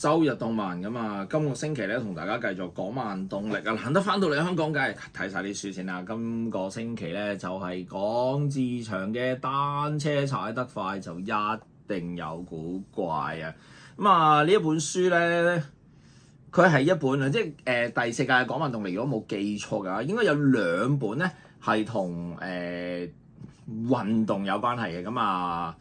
周日動漫咁啊，今個星期咧同大家繼續講漫動力啊，難得翻到嚟香港，梗係睇晒啲書先啦。今個星期咧就係講志祥嘅單車踩得快就一定有古怪啊！咁啊呢一本書咧，佢係一本啊，即係第四屆講漫動力，如果冇記錯嘅話，應該有兩本咧係同運動有關係嘅。咁啊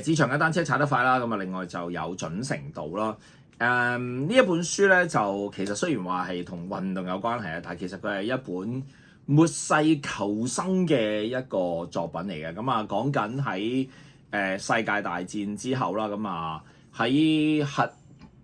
志祥嘅單車踩得快啦，咁啊另外就有準成度啦。呢一本書咧就其實雖然話係同運動有關係啊，但係其實佢係一本末世求生嘅一個作品嚟嘅。咁啊講緊喺世界大戰之後啦，咁啊喺核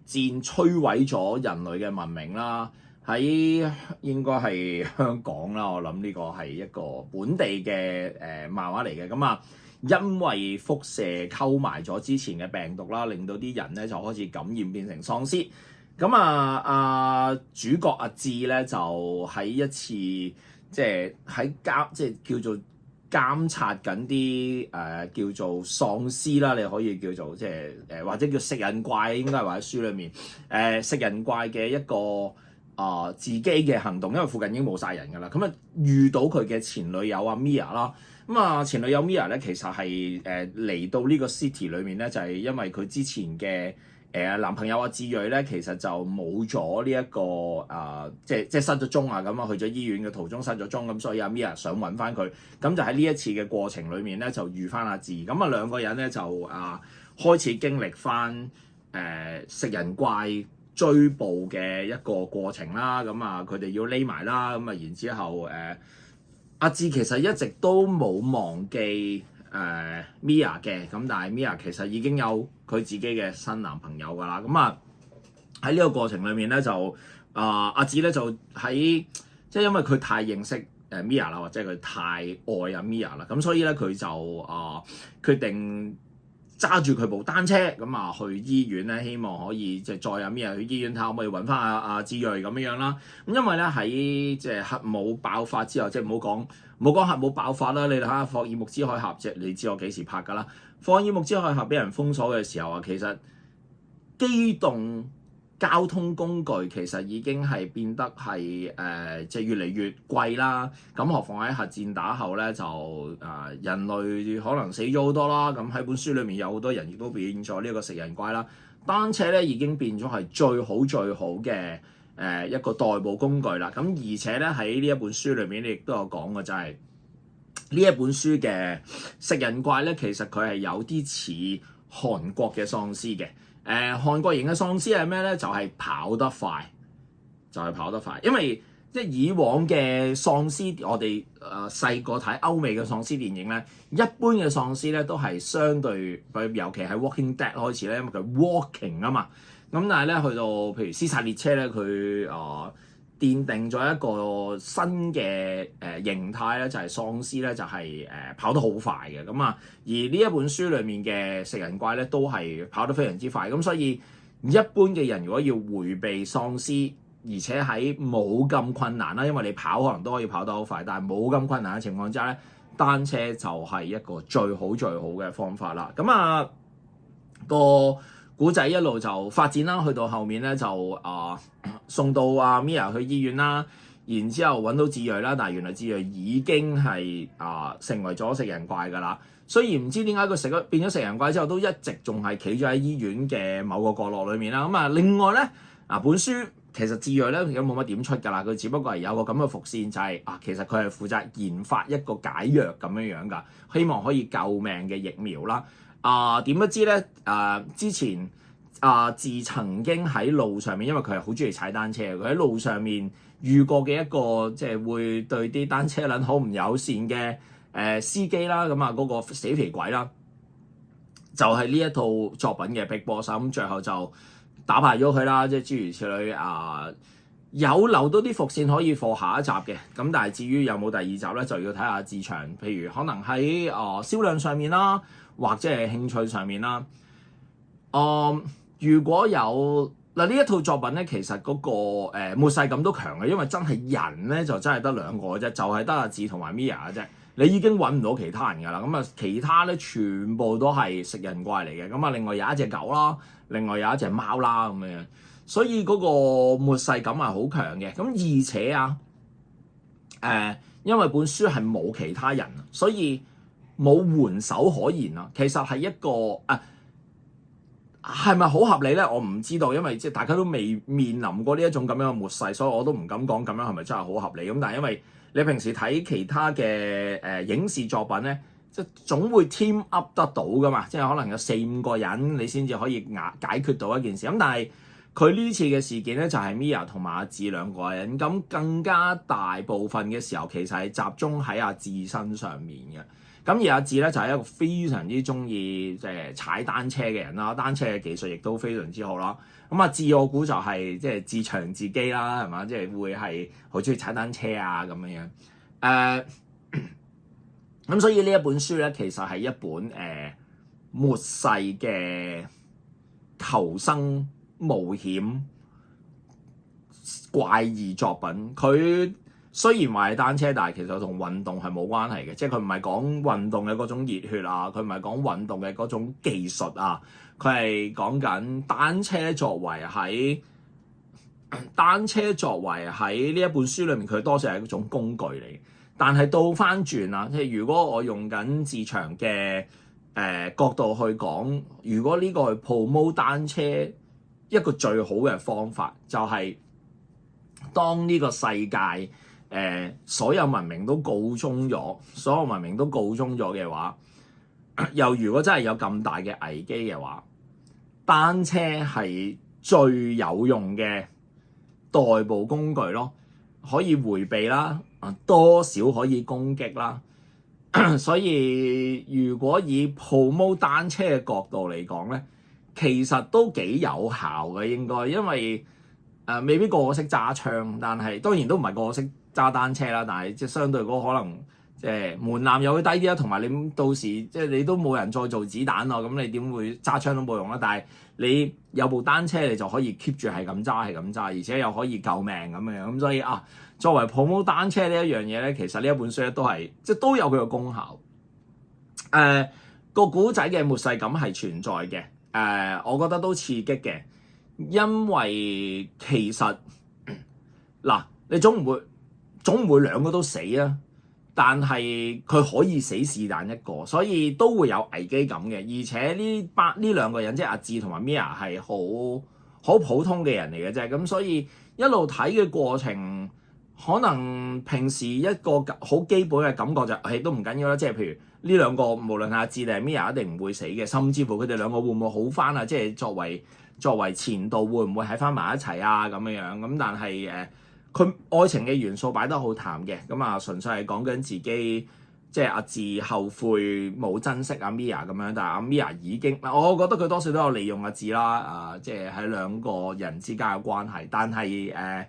戰摧毀咗人類嘅文明啦，喺應該係香港啦，我諗呢個係一個本地嘅漫畫嚟嘅。咁啊因為輻射溝埋咗之前嘅病毒啦，令到啲人咧就開始感染變成喪屍。咁主角阿志咧就喺一次即係喺叫做監察緊啲叫做喪屍啦，你可以叫做或者叫食人怪，應該係話喺書裡面食人怪嘅一個自己嘅行動，因為附近已經冇晒人㗎啦。咁啊遇到佢嘅前女友阿 Mia 啦。咁啊，前女友 Mia 咧，其實係嚟到呢個 city 裏面咧，就係因為佢之前嘅男朋友阿志睿咧，其實就冇咗呢一個即係失咗蹤啊，咁啊去咗醫院嘅途中失咗蹤，咁所以阿 Mia 想揾翻佢，咁就喺呢一次嘅過程裏面咧，就遇翻阿志，咁啊兩個人咧就開始經歷翻食人怪追捕嘅一個過程啦，咁啊佢哋要匿埋啦，咁啊然之後阿志其實一直都冇忘記Mia 嘅，咁但係 Mia 其實已經有佢自己嘅新男朋友㗎啦。咁啊喺呢個過程裏面咧，就阿志咧就喺即係因為佢太認識Mia 啦，或者佢太愛阿 Mia 啦，咁所以咧佢就決定揸住佢部單車咁啊去醫院咧，希望可以即係載阿 Mia 去醫院睇下可唔可以揾翻阿志睿咁樣啦。咁因為咧喺即係核武爆發之後，即係唔好講核武爆發啦，你睇下霍爾木茲海峽，即係你知我幾時拍㗎啦。霍爾木茲海峽俾人封鎖嘅時候啊，其實機動交通工具其實已經係變得係即係越嚟越貴啦。咁何況喺核戰打後咧，就人類可能死咗好多啦。咁喺本書裏面有好多人亦都表現咗呢一個食人怪啦。單車咧已經變咗係最好嘅一個代步工具啦。咁而且咧喺呢一本書裏面，你亦都有講嘅就係呢一本書嘅食人怪咧，其實佢係有啲似韓國嘅喪屍嘅。韓國型嘅喪屍係咩咧？就係跑得快，因為即係以往嘅喪屍，我哋細個睇歐美嘅喪屍電影咧，一般嘅喪屍咧都係相對，尤其係 Walking Dead 開始咧，因為佢 walking 啊嘛。咁但係咧去到譬如屍殺列車咧，佢奠定咗一個新嘅形態咧，就係喪屍咧就係跑得好快嘅。咁啊，而呢一本書裡面嘅食人怪咧都係跑得非常之快。咁所以一般嘅人如果要迴避喪屍，而且喺冇咁困難啦，因為你跑可能都可以跑得好快，但係冇咁困難嘅情況之下咧，單車就係一個最好嘅方法啦。咁個古仔一路就發展啦，去到後面咧就送到阿 Mia 去醫院啦，然之後揾到志睿啦，但係原來志睿已經係成為咗食人怪㗎啦。雖然唔知點解佢變咗食人怪之後，都一直仲係企咗喺醫院嘅某個角落裏面啦。咁另外咧本書其實志睿咧而家冇乜點出㗎啦，佢只不過係有個咁嘅伏線，就係其實佢係負責研發一個解藥咁樣㗎，希望可以救命嘅疫苗啦。點不知咧之前志曾經喺路上面，因為佢係好中意踩單車，佢喺路上面遇過嘅一個即係會對啲單車撚好唔友善嘅司機啦，咁嗰個死皮鬼啦，就係呢一套作品嘅 Big Boss，咁最後就打敗咗佢啦，即係諸如此類有留到啲伏線可以放下一集嘅，咁但係至於有冇第二集咧，就要睇下志祥，譬如可能喺銷量上面啦，或者係興趣上面啦。如果有呢一套作品咧，其實嗰個末世感都強嘅，因為真係人咧就真係得兩個嘅啫，就係得阿志同埋 Mia 嘅啫。你已經揾唔到其他人㗎啦。咁啊，其他咧全部都係食人怪嚟嘅。咁啊，另外有一隻狗啦，另外有一隻貓啦咁樣。所以嗰個末世感係好強嘅。咁而且啊，因為本書係冇其他人，所以冇援手可言啊。其實係一個係咪好合理咧？我唔知道，因為即係大家都未面臨過呢一種咁樣嘅末世，所以我都唔敢講咁樣係咪真係好合理。咁但係因為你平時睇其他嘅影視作品咧，即係總會 team up 得到噶嘛，即係可能有4-5個人你先至可以解決到一件事。咁但係佢呢次嘅事件咧就係 Mia 同埋阿智兩個人，咁更加大部分嘅時候其實係集中喺阿智身上面嘅。咁而阿智咧就係一個非常之中意即係踩單車嘅人啦，單車嘅技術亦都非常之好啦。咁阿智我估就係即係自強自己啦，係嘛？即係會係好中意踩單車啊咁樣樣。咁所以呢一本書咧其實係一本末世嘅求生冒險怪異作品。佢雖然話係單車，但係其實同運動係冇關係嘅，即係佢唔係講運動嘅嗰種熱血啊，佢唔係講運動嘅嗰種技術啊，佢係講緊單車作為喺呢一本書裏面，佢多數係一種工具嚟。但係倒翻轉啊，即係如果我用緊志祥嘅角度去講，如果呢個係 promote 單車一個最好嘅方法，就係當呢個世界所有文明都告終咗嘅話，又如果真係有咁大嘅危機嘅話，單車係最有用嘅代步工具咯，可以迴避啦，多少可以攻擊啦。所以如果以 promote 單車嘅角度嚟講咧，其實都幾有效嘅應該，因為未必個個識揸槍，但係當然都唔係個個識揸單車啦。但係即係相對嗰個可能即係門檻又會低啲啦，同埋你到時即係你都冇人再做子彈咯，咁你點會揸槍都冇用啦。但係你有部單車，你就可以 keep 住係咁揸，而且又可以救命咁樣。咁所以作為 promote 單車呢一樣嘢咧，其實呢一本書咧都係即係都有佢嘅功效。個古仔嘅末世感係存在嘅，我覺得都刺激嘅，因為其實嗱，你總唔會兩個都死啊，但係佢可以死是但一個，所以都會有危機感嘅。而且呢兩個人即係阿智同埋 Mia 係好普通嘅人嚟嘅啫，咁所以一路睇嘅過程，可能平時一個好基本嘅感覺就係都唔緊要啦。即係譬如呢兩個無論阿智定係 Mia 一定唔會死嘅，甚至乎佢哋兩個會唔會好翻啊？即係作為前度會唔會喺翻埋一齊啊咁樣咁，但係佢愛情嘅元素擺得好淡嘅，咁純粹係講緊自己，即係阿智後悔冇珍惜阿 Mia 咁樣，但係阿 Mia 已經，我覺得佢多少都有利用阿智啦，即係喺兩個人之間嘅關係，但係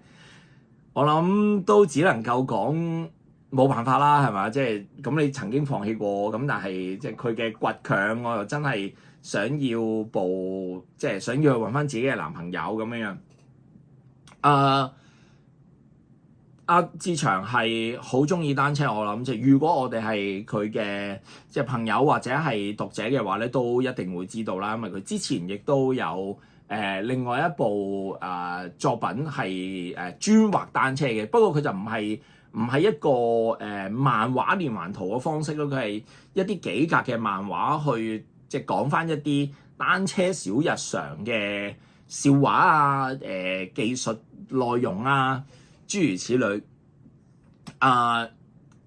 我諗都只能夠講冇辦法啦，係嘛？即係咁你曾經放棄過，咁但係即係佢嘅倔強，我又真係想要即係想要去揾翻自己嘅男朋友咁樣樣。阿志祥係好中意單車，我諗即係如果我哋係佢嘅即係朋友或者係讀者嘅話咧，都一定會知道啦，因為佢之前亦都有另外一部作品係專畫單車嘅，不過佢就唔係一個漫畫連環圖嘅方式咯，佢係一啲幾格嘅漫畫去即係講返一啲單車小日常嘅笑話啊、技術內容啊。諸如此類，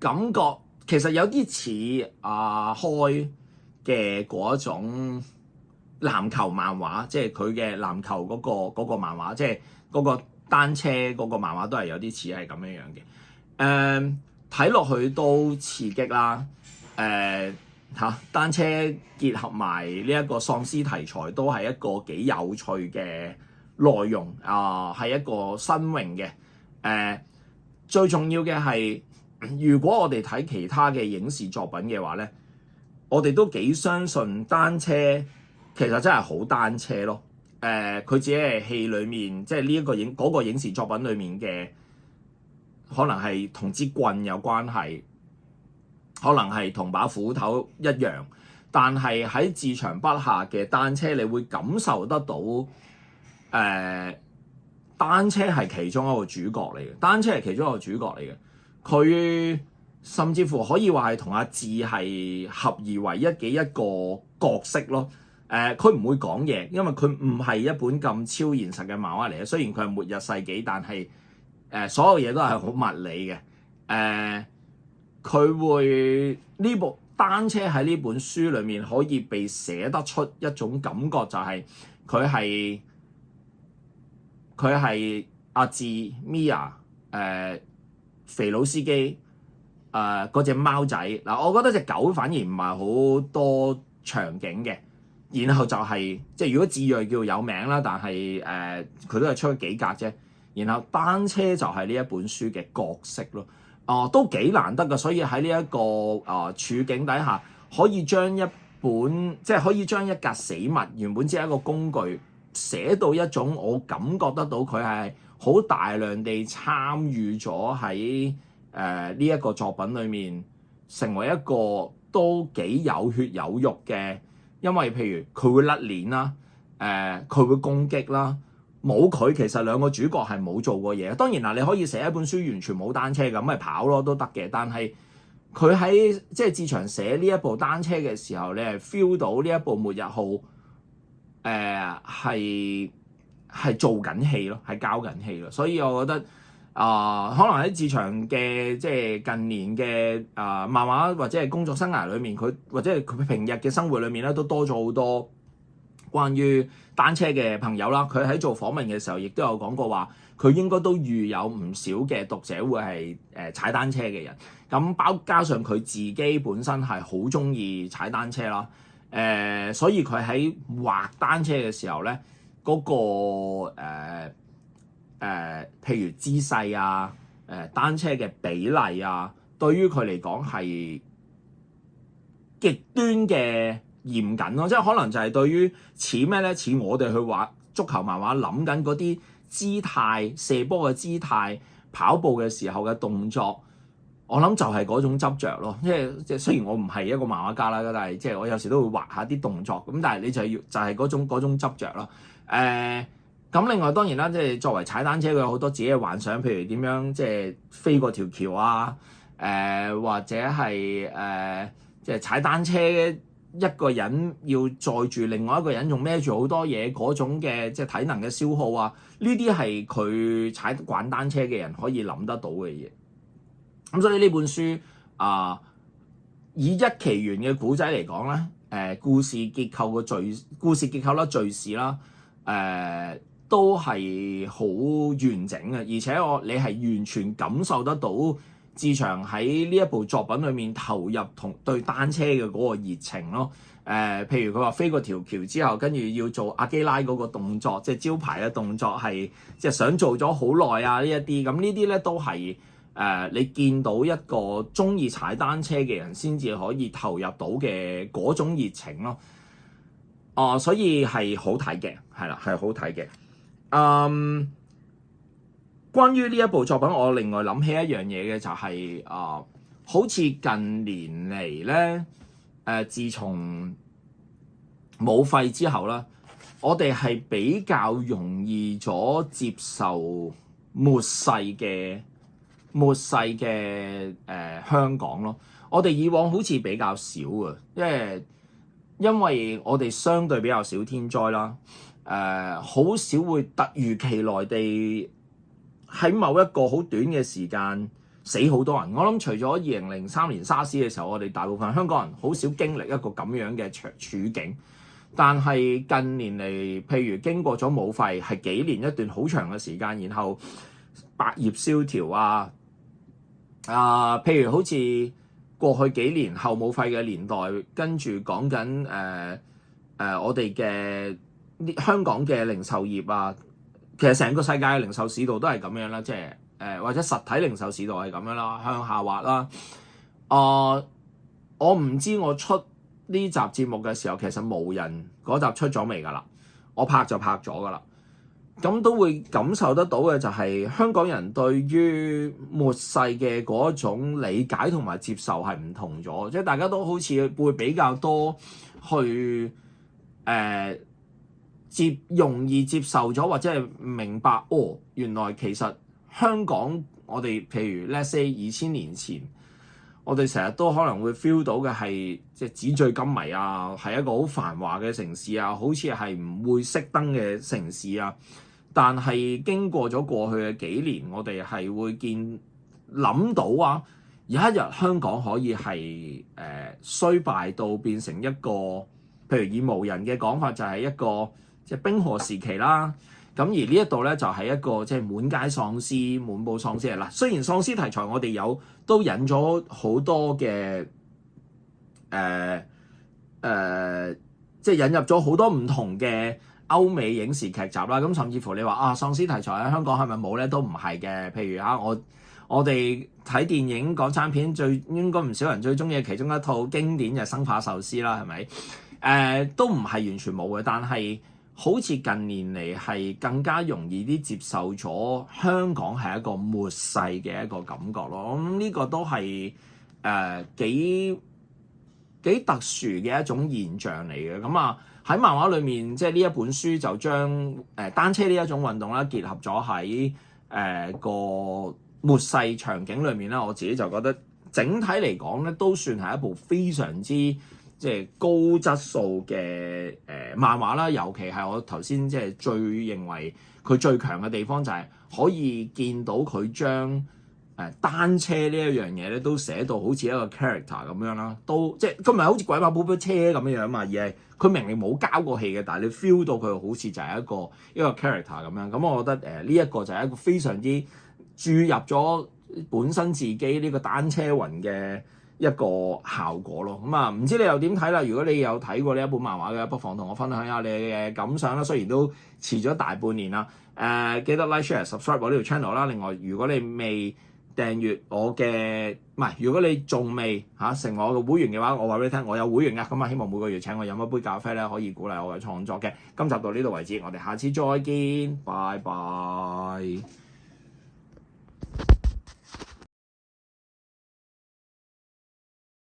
感覺其實有啲似開嘅嗰一種籃球漫畫，即係佢嘅籃球嗰個漫畫，即係嗰個單車嗰個漫畫都係有啲似係咁樣樣嘅。睇落去都刺激啦。單車結合埋呢一個喪屍題材，都係一個幾有趣嘅內容係一個新穎嘅。最重要嘅係，如果我哋睇其他嘅影視作品嘅話咧，我哋都幾相信單車其實真係好單車咯。佢只係戲裡面，即係呢一個嗰個影視作品裡面嘅，可能係同支棍有關係，可能係同把斧頭一樣，但係喺自強不下嘅單車，你會感受得到單車係其中一個主角嚟嘅，單車係其中一個主角嚟嘅。佢甚至乎可以話係同阿志係合而為一嘅一個角色咯。佢唔會講嘢，因為佢唔係一本咁超現實嘅漫畫嚟嘅。雖然佢係末日世紀，但係所有嘢都係好物理嘅。佢會呢部單車喺呢本書裏面可以被寫得出一種感覺，就係佢係阿志 Mia 肥佬司機嗰隻貓仔嗱，我覺得隻狗反而唔係好多場景嘅。然後就係即係如果志睿叫有名啦，但係佢都係出咗幾格啫。然後單車就係呢一本書嘅角色咯。都幾難得㗎，所以喺呢一個處境底下，可以將可以將一架死物原本只係一個工具，寫到一種我感覺得到佢係好大量地參與咗喺呢一個作品裏面，成為一個都幾有血有肉嘅。因為譬如佢會甩鏈啦，佢會攻擊啦。冇佢，其實兩個主角係冇做過嘢。當然啦，你可以寫一本書完全冇單車咁咪跑咯都得嘅。但係佢喺即係志祥寫呢一部單車嘅時候，你係 feel 到呢一部末日號係做緊戲咯，係交緊戲咯。所以我覺得可能喺志祥嘅即係近年嘅漫畫或者係工作生涯裏面，佢或者係佢平日嘅生活裏面咧，都多咗好多關於單車嘅朋友啦。佢喺做訪問嘅時候，亦都有講過話，佢應該都預有唔少嘅讀者會係踩單車嘅人。咁加上佢自己本身係好中意踩單車啦，所以佢喺畫單車嘅時候咧，嗰個譬如姿勢啊，單車嘅比例啊，對於佢嚟講係極端嘅嚴謹咯。即係可能就係對於似咩咧？似我哋去畫足球漫畫，諗緊嗰啲姿態、射波嘅姿態、跑步嘅時候嘅動作，我諗就係嗰種執着咯。即係雖然我唔係一個漫畫家啦，但係即係我有時都會畫下啲動作咁，但係你就係嗰種執着咯。咁另外當然啦，即係作為踩單車，佢有好多自己嘅幻想，譬如點樣即係飛過條橋啊，或者係即係踩單車一個人要載住另外一個人，仲孭住好多嘢嗰種嘅即係體能嘅消耗啊，呢啲係佢踩慣單車嘅人可以諗得到嘅嘢。咁所以呢本書以一期元嘅古仔嚟講咧，故事結構啦、敘事啦，都係好完整嘅，而且你係完全感受得到志祥喺呢一部作品裏面投入同對單車嘅嗰個熱情咯。譬如佢話飛過條橋之後，跟住要做阿基拉嗰個動作，即係招牌嘅動作，係即係想做咗好耐啊呢一啲。咁呢啲咧都係你見到一個中意踩單車嘅人先至可以投入到嘅嗰種熱情咯。所以係好睇嘅，係啦，係好睇嘅。關於呢一部作品，我另外諗起一樣嘢嘅就係好似近年嚟咧，自從武肺之後啦，我哋係比較容易咗接受末世嘅香港咯。我哋以往好似比較少啊，因為我哋相對比較少天災啦。好少會突如其來地喺某一個好短嘅時間死好多人。我諗除咗2003年沙士嘅時候，我哋大部分香港人好少經歷一個咁樣嘅處境。但係近年嚟，譬如經過咗武肺，係幾年一段好長嘅時間，然後百業蕭條啊，譬如好似過去幾年後武肺嘅年代，跟住講緊我哋嘅香港嘅零售業啊，其實成個世界嘅零售市道都係咁樣啦，即係或者實體零售市道係咁樣啦，向下滑啦。我唔知我出呢集節目嘅時候，其實無人嗰集出咗未㗎啦？我拍就拍咗㗎啦。咁都會感受得到嘅就係香港人對於末世嘅嗰種理解同埋接受係唔同咗，即係大家都好似會比較多去容易接受咗，或者係明白原來其實香港我哋譬如 let's say 2000年前，我哋成日都可能會 feel 到嘅係即係紙醉金迷啊，係一個好繁華嘅城市啊，好似係唔會熄燈嘅城市啊。但係經過咗過去嘅幾年，我哋係會諗到啊，有一日香港可以係衰敗到變成一個，譬如以無人嘅講法就係一個即係冰河時期啦。咁而呢一度咧就係一個即係滿街喪屍、滿布喪屍啦。雖然喪屍題材我哋都引咗好多嘅即係引入咗好多唔同嘅歐美影視劇集啦，咁甚至乎你話喪屍題材喺香港係咪冇咧？都唔係嘅。譬如我哋睇電影港產片應該唔少人最中意嘅其中一套經典就係生化壽司啦，係咪？都唔係完全冇嘅，但係好似近年嚟係更加容易啲接受咗香港係一個末世嘅一個感覺咯。咁呢個都係幾特殊嘅一種現象嚟嘅。咁啊〜喺漫畫裏面，即係呢一本書就將單車呢一種運動啦，結合咗喺個末世場景裏面啦。我自己就覺得整體嚟講咧，都算係一部非常之即係高質素嘅漫畫啦。尤其係我頭先即係最認為佢最強嘅地方，就係可以見到佢將單車呢一樣嘢咧，都寫到好似一個 character 咁樣啦，都即係佢唔係好似鬼馬寶寶車咁樣樣嘛，而係佢明明冇交過戲嘅，但係你 feel 到佢好似就係一個 character 咁樣。咁我覺得呢一個就係一個非常之注入咗本身自己呢個單車魂嘅一個效果咯。咁啊，唔知你又點睇啦？如果你有睇過呢一本漫畫嘅，不妨同我分享下你嘅感想啦。雖然都遲咗大半年啦，記得 like、share、subscribe 我呢條 channel 啦。另外，如果你未訂閱我嘅，唔係，如果你仲未成為我嘅會員嘅話，我話俾你聽，我有會員㗎，咁啊希望每個月請我飲一杯咖啡咧，可以鼓勵我嘅創作嘅。今集到呢度為止，我哋下次再見，拜拜。